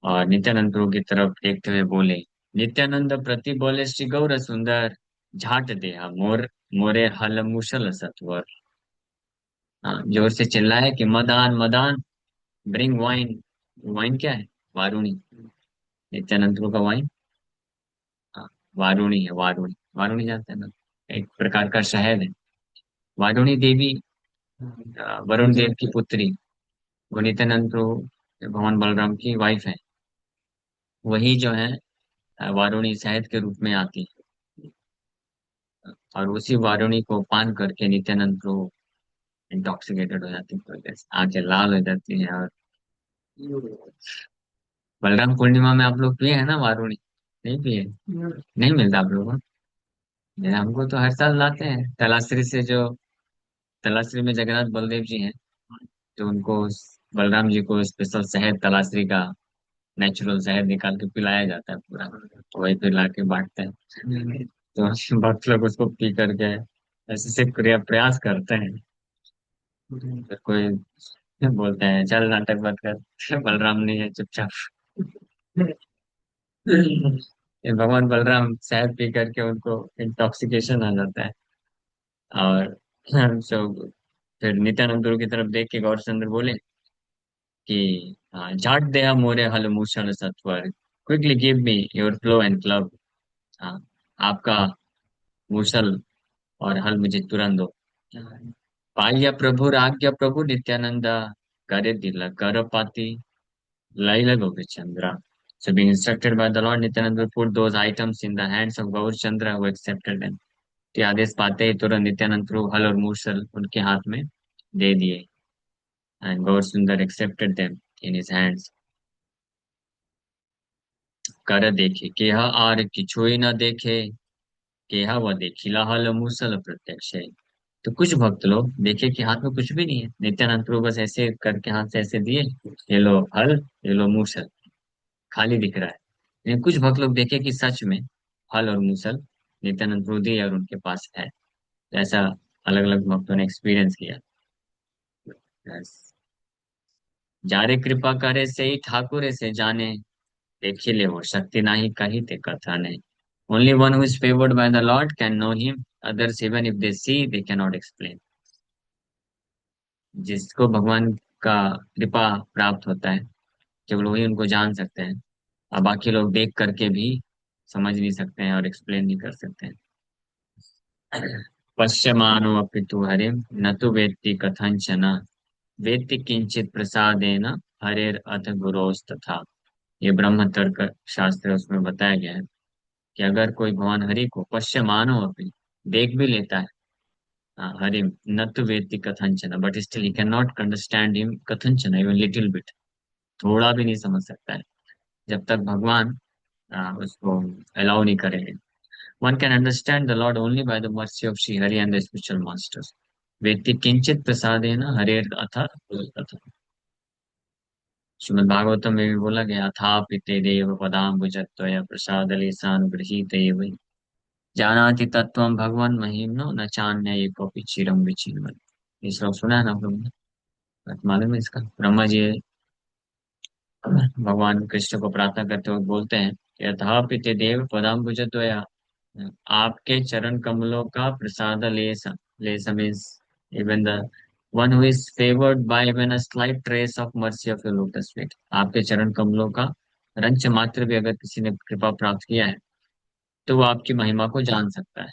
और नित्यानंद प्रभु की तरफ देखते हुए बोले, नित्यानंद प्रति बोले श्री गौर सुंदर, झाट देहा मोर, मोरे हल मुसल सत्वर। हाँ, जोर से चिल्लाए कि Madan Madan, bring wine. Wine क्या है? वारुणी। नित्यानंद प्रभु का वाइन, हाँ, वारुणी है। वारुणी, वारुणी जानते हैं ना, एक प्रकार का शहद है। वारुणी देवी वरुण देव की पुत्री, वो नित्यानंद प्रभु भगवान बलराम की वाइफ है। वही जो है वारुणी शहद के रूप में आती है। और उसी वारुणी को पान करके नित्यानंद प्रभु इंटॉक्सिकेटेड हो जाती है, तो आंखें लाल हो जाती है। और बलराम पूर्णिमा में आप लोग पिए हैं ना वारुणी? नहीं पिए? नहीं मिलता आप लोगों को? हमको तो हर साल लाते हैं तलाश्री से। जो तलाश्री में जगन्नाथ बलदेव जी हैं, तो उनको बलराम जी को स्पेशल शहद तलाश्री का नेचुरल शहद निकाल के पिलाया जाता है पूरा, तो वही फिर ला के बांटते हैं। तो भक्त लोग उसको पी करके ऐसे से क्रिया प्रयास करते हैं। फिर कोई बोलते हैं चल नाटक बंद कर, बलराम नहीं है चुपचाप। ये भगवान बलराम शहद पी करके उनको इंटॉक्सिकेशन आ जाता है। और सो फिर नित्यानंद गुरु की तरफ देख के गौरचंद्र बोले कि झाट दे मोरे हल मूषण सत्वर, quickly give me your plough and club. हाँ, आपका मूसल और हल मुझे तुरंत दो। पाया प्रभु आज्ञा प्रभु नित्यानंद, करे दिल कर पाती, Laila Govichandra. So being instructed by the Lord, Nityananda put those items in the hands of Gaur Chandra who accepted them. तो ये आदेश पाते ही तुरंत नित्यानंद प्रभु हल और मूसल उनके हाथ में दे दिए। एंड गौर सुंदर accepted them in his hands। कर देखे कि यह आर किछुई न देखे, केहा वह देखिला हल मूसल प्रत्यक्ष है। तो कुछ भक्त लोग देखे कि हाथ में कुछ भी नहीं है, नित्यानंद प्रभु बस ऐसे करके हाथ से ऐसे दिए, ये लो हल, ये लो मूसल, खाली दिख रहा है। लेकिन कुछ भक्त लोग देखे कि सच में हल और मूसल नित्यानंद प्रभु दिए और उनके पास है। तो ऐसा अलग अलग भक्तों ने एक्सपीरियंस किया। बस। जारे कृपा करे से ही ठाकुर से जाने, देखिले वो शक्ति नाही कही ते कथा नहीं। Only one who is favoured by the lord can know him, others even if they see they cannot explain. जिसको भगवान का कृपा प्राप्त होता है, केवल वही उनको जान सकते हैं। और बाकी लोग देख करके भी समझ नहीं सकते हैं और एक्सप्लेन नहीं कर सकते हैं। पश्यमानो अपि तु हरिम न तु वेत्ति कथंचन, वेत्ति किंचित प्रसादेन हरेर अथ गुरोस्तथा। ये ब्रह्म तर्क शास्त्र है, उसमें बताया गया है कि अगर कोई भगवान हरि को पश्यमानो अपि, देख भी लेता है, हरिम न तु वेत्ति कथंचन, but still he cannot understand him कथंचन, इवन लिटिल बिट, थोड़ा भी नहीं समझ सकता है जब तक भगवान उसको अलाउ नहीं करेंगे। One can understand the Lord only by the mercy of Sri Hari and the spiritual masters. वेत्ति किंचित प्रसादेन हरेर अथ अथ। श्रीमद् भागवतम में भी बोला गया था, पिते देव पदाम्बुजत्वया प्रसादलेशानुगृहीत एव जानाति तत्वं भगवान महिम्नो न चान्य एकोपि चिरम विचिन्वन्। ये श्लोक सुना है ना आप लोगों ने? मालूम है इसका? ब्रह्मा जी भगवान कृष्ण को प्रार्थना करते हुए बोलते हैं कि अतः पिते देव पदाम्बुजद्वया, आपके चरण कमलों का प्रसाद लेस means even the one who is favoured by even a slight trace of mercy of your lotus feet, आपके चरण कमलों का रंच मात्र भी अगर किसी ने कृपा प्राप्त किया है तो वो आपकी महिमा को जान सकता है।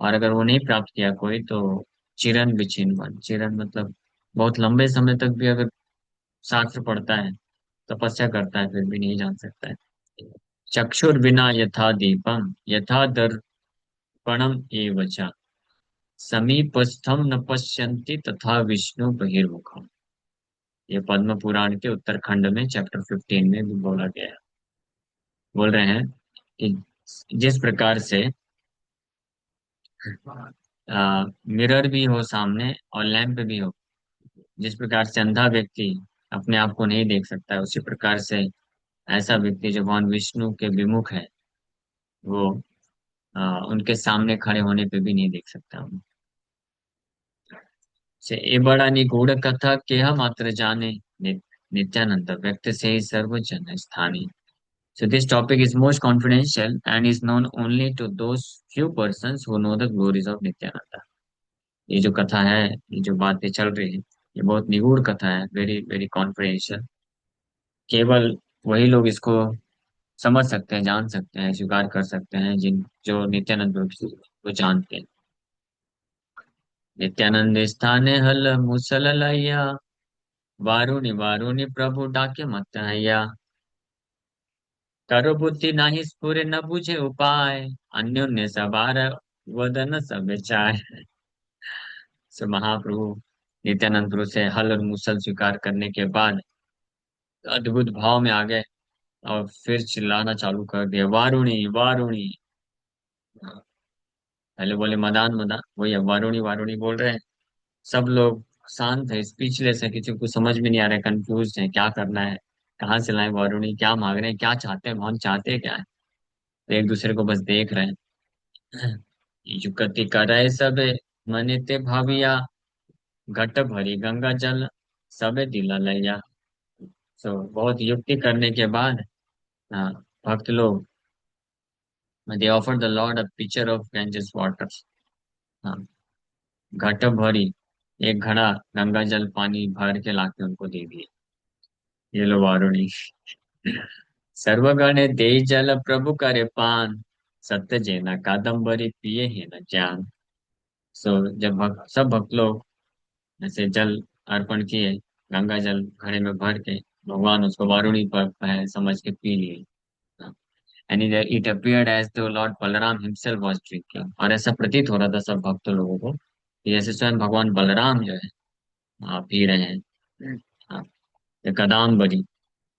और अगर वो नहीं प्राप्त किया कोई तो चिरन विचिन्वन, चिरन मतलब बहुत लंबे समय तक भी अगर शास्त्र पढ़ता है, तपस्या करता है, फिर भी नहीं जान सकता है। चक्षुर्विना यथा दीपम यथा दर्पणम एव च, समीपस्थम न पश्यन्ति तथा विष्णु बहिर्मुखम। ये पद्म पुराण के उत्तरखंड में चैप्टर 15 में भी बोला गया है। बोल रहे हैं कि जिस प्रकार से मिरर भी हो सामने और लैंप भी हो, जिस प्रकार से अंधा व्यक्ति अपने आप को नहीं देख सकता है, उसी प्रकार से ऐसा व्यक्ति जो भगवान विष्णु के विमुख है, वो उनके सामने खड़े होने पे भी नहीं देख सकता। से ए बड़ा निगूढ़ कथा केह मात्र जाने, नित्यानंद व्यक्त से ही सर्वजन स्थानी। So this topic is most confidential and is known only to those few persons who know the glories of Nityananda. ये जो कथा है, ये जो बातें चल रही है, ये बहुत निगूढ़ कथा है, वेरी वेरी कॉन्फिडेंशियल। केवल वही लोग इसको समझ सकते हैं, जान सकते हैं, स्वीकार कर सकते हैं जिन जो नित्यानंद प्रभु को जानते हैं। नित्यानंद स्थाने हल मुसल लैया, वारुणी वारुणी प्रभु डाके मत हैया। करो बुद्धि नाही स्फुरे न बुझे उपाय, अन्योन्य सबार वदन सब चाय। सो महाप्रभु नित्यानंद प्रभु से हल और मुसल स्वीकार करने के बाद अद्भुत भाव में आ गए और फिर चिल्लाना चालू कर दिया, वारुणी वारुणी। पहले बोले मदान मदान, वही अब वारुणी वारुणी बोल रहे हैं। सब लोग शांत है, स्पीचलेस है, किसी को समझ में नहीं आ रहा है, कंफ्यूज है क्या करना है, कहाँ से लाए वारुणी, क्या मांग रहे हैं, क्या चाहते हैं, भगवान चाहते हैं क्या है। तो एक दूसरे को बस देख रहे हैं। युक्ति करे सबे मनिते भाविया, घट भरी गंगा जल सबे दिला लैया। तो बहुत युक्ति करने के बाद हाँ, भक्त लोग दे offer the Lord a picture of Ganges water. हाँ, घट भरी, एक घड़ा गंगा जल पानी भर के लाके उनको दे दिए। ये लो वारुणी। सर्वगण दे जल प्रभु करे पान, सत्य जेना कादम्बरी पिए है न जान। सो जब सब भक्त लोग ऐसे जल अर्पण किए, गंगा जल घड़े में भर के, भगवान उसको वारुणी पर समझ के पी लिए। And it appeared as the lord Balaram himself was drinking, और ऐसा प्रतीत हो रहा था सब भक्त लोगों को कि जैसे स्वयं भगवान बलराम जो है पी रहे हैं। हाँ, ये कादम्बरी,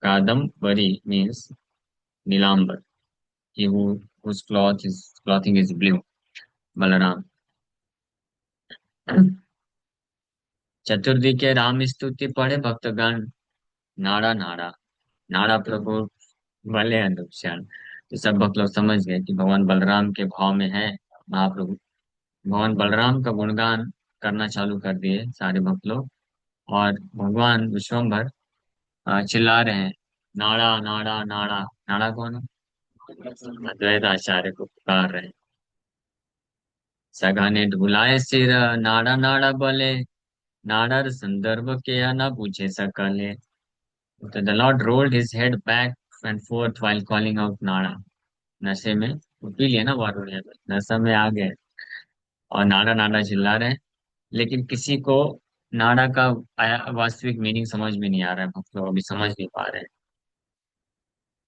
कादम्बरी मीन्स नीलांबर, कि वो whose clothing is blue. Balram. चतुर्थी के राम स्तुति पढ़े भक्तगण, नाड़ा नाड़ा, नाड़ा प्रभु भले अनुक्षण। तो सब भक्त लोग समझ गए कि भगवान बलराम के भाव में है महाप्रभु। भगवान बलराम का गुणगान करना चालू कर दिए सारे भक्त लोग। और भगवान विश्वम्भर चिल्ला रहे हैं, नाड़ा नाड़ा नाड़ा। नाड़ा कौन है? अद्वैत आचार्य को पुकार रहे हैं। सगा ने ढुलाए सिर, नाड़ा नाड़ा बोले, नाड़र संदर्भ के या न पूछे सकले। तो the Lord rolled his head back and fourth while calling out नाड़ा। नशे में वो पी लिया ना वारुण यादव, नशा में आ गए और नाड़ा नाड़ा चिल्ला रहे हैं। लेकिन किसी को नाड़ा का वास्तविक मीनिंग समझ में नहीं आ रहा है, भक्त लोग अभी समझ नहीं पा रहे हैं।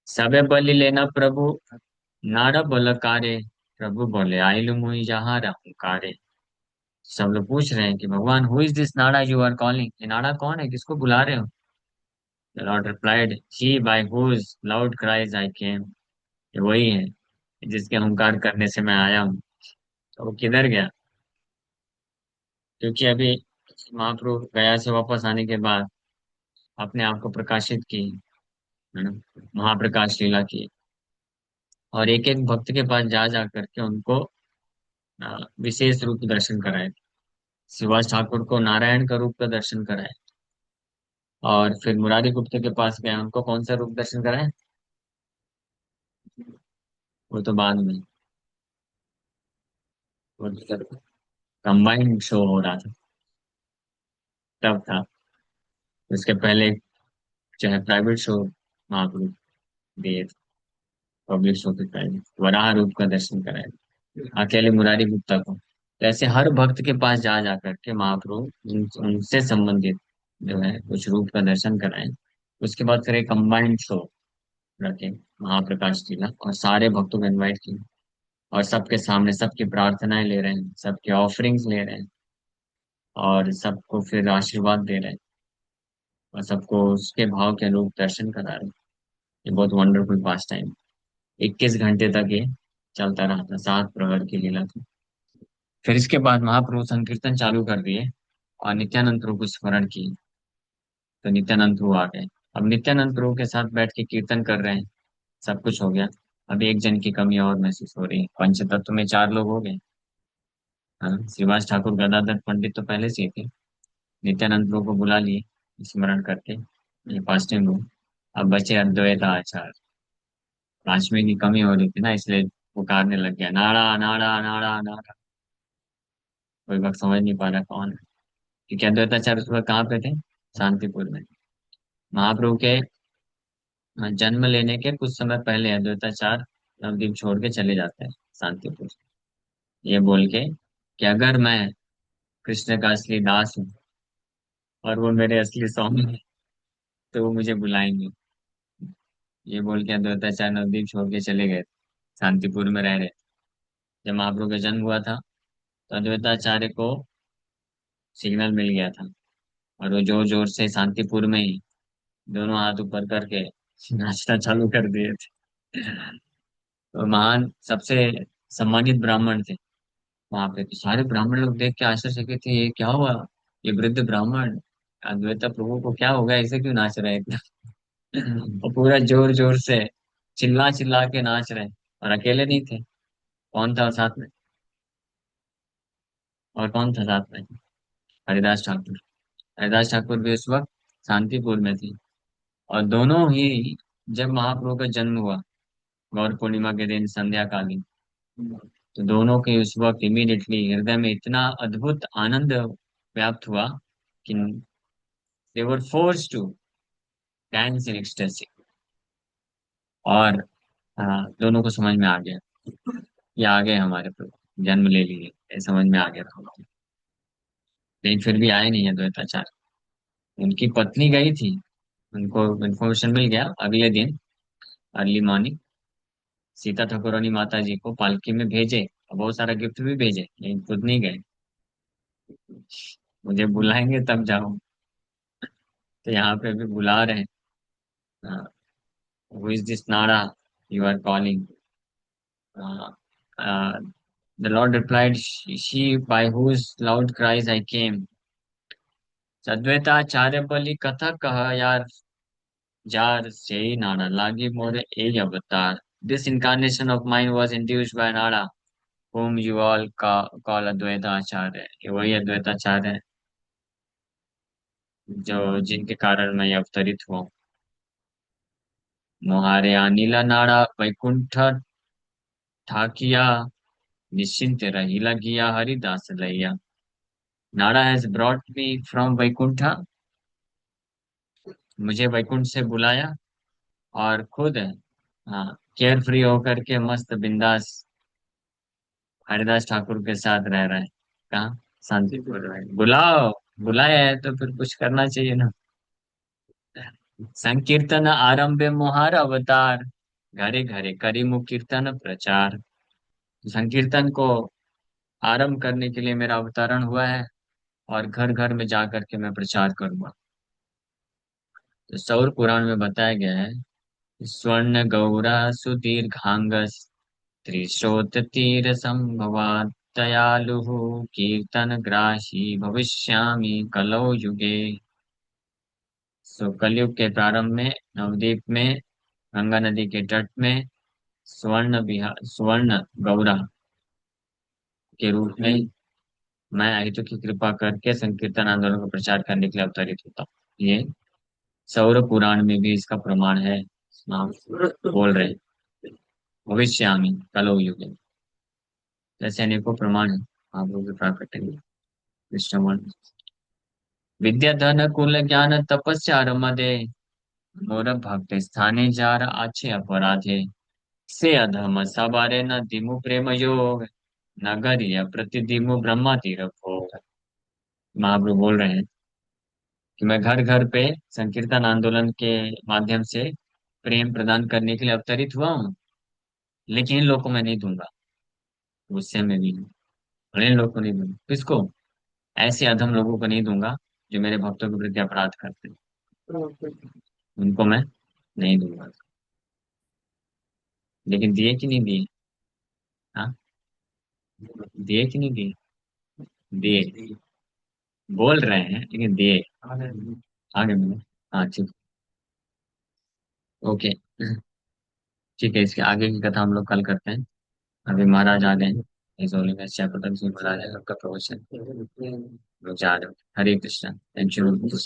सबे बलि लेना प्रभु, नाड़ा बलकारे, प्रभु बोले आइलु मुई जहाँ रहूं कारे। सब लोग पूछ रहे हैं कि भगवान, who is this Nada you are calling? ये नाड़ा कौन है, किसको बुला रहे हो? The Lord replied, he by whose loud cries I came. ये वही है जिसके हुंकार करने से मैं आया हूँ। तो वो किधर गया? क्योंकि अभी महाप्रभु गया से वापस आने के बाद अपने आप को प्रकाशित की, है ना, महाप्रकाश लीला की। और एक एक भक्त के पास जा जा करके उनको विशेष रूप दर्शन कराए। सुभाष ठाकुर को नारायण का रूप का दर्शन कराए। और फिर मुरारी गुप्त के पास गए, उनको कौन सा रूप दर्शन कराए? वो तो बाद में, वो कंबाइंड शो हो रहा था तब था। उसके पहले जो है प्राइवेट शो महाप्रभु दिए थे, पब्लिक शो के पहले वराह रूप का दर्शन कराए अकेले मुरारी गुप्ता को। तो ऐसे हर भक्त के पास जा जा करके महाप्रभु उनसे संबंधित जो है कुछ रूप का दर्शन कराए। उसके बाद फिर एक कंबाइंड शो रखे, महाप्रकाश लीला, और सारे भक्तों को इनवाइट किए। और सबके सामने सबकी प्रार्थनाएं ले रहे हैं, सबके ऑफरिंग्स ले रहे हैं, और सबको फिर आशीर्वाद दे रहे हैं, और सबको उसके भाव के अनुरूप दर्शन करा रहे हैं। ये बहुत वंडरफुल पास टाइम। 21 घंटे तक ये चलता रहा था, 7 प्रहर की लीला थी। फिर इसके बाद महाप्रभु संकीर्तन चालू कर दिए और नित्यानंद प्रभु को स्मरण किए। तो नित्यानंद प्रभु आ गए। अब नित्यानंद प्रभु के साथ बैठ के कीर्तन कर रहे हैं। सब कुछ हो गया। अभी एक जन की कमी और महसूस हो रही है, पंचतत्व में 4 लोग हो गए। हाँ, श्रीवास ठाकुर गदाधर पंडित तो पहले से ही थे। नित्यानंद प्रभु को बुला लिए स्मरण करके, ये फास्टिंग रूम। अब बचे अद्वैत आचार्य। 5वें की कमी हो रही थी ना, इसलिए पुकारने लग गया, नाड़ा नाड़ा नाड़ा नाड़ा। कोई वक्त समझ नहीं पा रहा कौन है, क्योंकि अद्वैताचार्य उस वक्त कहाँ पे थे? शांतिपुर में। महाप्रभु के जन्म लेने के कुछ समय पहले अद्वैताचार्य नवद्वीप छोड़ के चले जाते हैं शांतिपुर, ये बोल के कि अगर मैं कृष्ण का असली दास हूँ और वो मेरे असली स्वामी है, तो वो मुझे बुलाएंगे। ये बोल के अद्वैताचार्य नवद्वीप छोड़ के चले गए, शांतिपुर में रह रहे। जब महाप्रभु का जन्म हुआ था तो अद्वैताचार्य को सिग्नल मिल गया था, और वो जोर जोर से शांतिपुर में ही दोनों हाथ ऊपर करके नाचना चालू कर दिए थे। तो महान सबसे सम्मानित ब्राह्मण थे वहां पे। तो सारे ब्राह्मण लोग देख के आश्चर्यचकित थे, ये क्या हुआ? ये वृद्ध ब्राह्मण अद्वैता प्रभु को क्या हो गया, ऐसे क्यों नाच रहे हैं इतना? और पूरा जोर जोर से चिल्ला चिल्ला के नाच रहे। और अकेले नहीं थे, कौन था साथ में? और कौन था साथ में? हरिदास ठाकुर। हरिदास ठाकुर भी उस वक्त शांतिपुर में थी। और दोनों ही, जब महाप्रभु का जन्म हुआ गौर पूर्णिमा के दिन संध्या कालीन, तो दोनों के उस वक्त इमीडिएटली हृदय में इतना अद्भुत आनंद व्याप्त हुआ कि they were force to dance in ecstasy. और दोनों को समझ में आ गया, ये आ गए हमारे प्रभु, जन्म ले लिए, ये समझ में आ गया था। लेकिन फिर भी आए नहीं है द्वैताचार्य। उनकी पत्नी गई थी, उनको इन्फॉर्मेशन मिल गया अगले दिन अर्ली मॉर्निंग। सीता ठाकुरानी माता जी को पालकी में भेजे और बहुत सारा गिफ्ट भी भेजे, लेकिन खुद नहीं गए। मुझे बुलाएंगे तब जाऊं। तो यहाँ पे भी बुला रहे हैं, who is this Nada you are calling? Uh, uh, the Lord replied, She by whose loud cries I came. Advaita Bali Katha Kaha Yar Jar Sei Nada Lagi More Age Avatar. This incarnation of mine was induced by Nada, whom you all call Advaita Acharya. ये वही अद्वैत आचार्य है जो जिनके कारण मैं अवतरित हुआ। मोहारे अनिला नाड़ा वैकुंठ ठाकिया निश्चिंत रहीला गिया हरिदास लैया। Nada has brought me from Vaikuntha, मुझे वैकुंठ से बुलाया और खुद हाँ केयर फ्री होकर के मस्त बिंदास हरिदास ठाकुर के साथ रह रहा है। कहाँ? शांतिपुर में। बुलाओ, बुलाया है तो फिर कुछ करना चाहिए ना। संकीर्तन आरंभे मोहर अवतार, घरे घरे करी मुख कीर्तन प्रचार। संकीर्तन को आरंभ करने के लिए मेरा अवतरण हुआ है और घर घर में जा करके मैं प्रचार करूंगा। तो सौर पुराण में बताया गया है, स्वर्ण गौरा सुदीर्घांगस त्रिशोत तीर संभवात दयालु कीर्तन ग्राही भविष्यामि कलौ युगे। सो कलयुग के प्रारंभ में नवद्वीप में गंगा नदी के तट में स्वर्ण गौरा के रूप में मैं अहितु की कृपा करके संकीर्तन आंदोलन का प्रचार करने के लिए अवतरित होता हूँ। ये सौर पुराण में भी इसका प्रमाण है। आप बोल रहे हैं, भविष्यामि कलौ युगे, जैसे अनेकों प्रमाण है। आप लोग भी प्राप्त करेंगे कृष्ण। विद्या धन कुल ज्ञान तपस्या रमदे, मोर भक्त स्थाने जार आछे अपराधे। से अधम सबारे न दिमु प्रेम योग, नगरिय प्रतिदिमु ब्रह्मा तीर भोग। महाप्रभु बोल रहे हैं कि मैं घर घर पे संकीर्तन आंदोलन के माध्यम से प्रेम प्रदान करने के लिए अवतरित हुआ हूँ, लेकिन इन लोगों को मैं नहीं दूंगा। गुस्से में भी हूँ, और इन लोगों को नहीं दूंगा। किसको? ऐसे अधम लोगों को नहीं दूंगा जो मेरे भक्तों के प्रति अपराध करते हैं, उनको मैं नहीं दूंगा। लेकिन दिए कि नहीं दिए? हाँ, दिए कि नहीं दिए? दिए। बोल रहे हैं लेकिन दिए। आगे मिले। हाँ ठीक। ओके। ठीक है, इसके आगे की कथा हम लोग कल करते हैं। अभी महाराज आ गए हैं। इस होली में श्यापतन सिंह महाराज है, आपका प्रवचन लोग जा रहे हो। हरे कृष्णा। Thank you.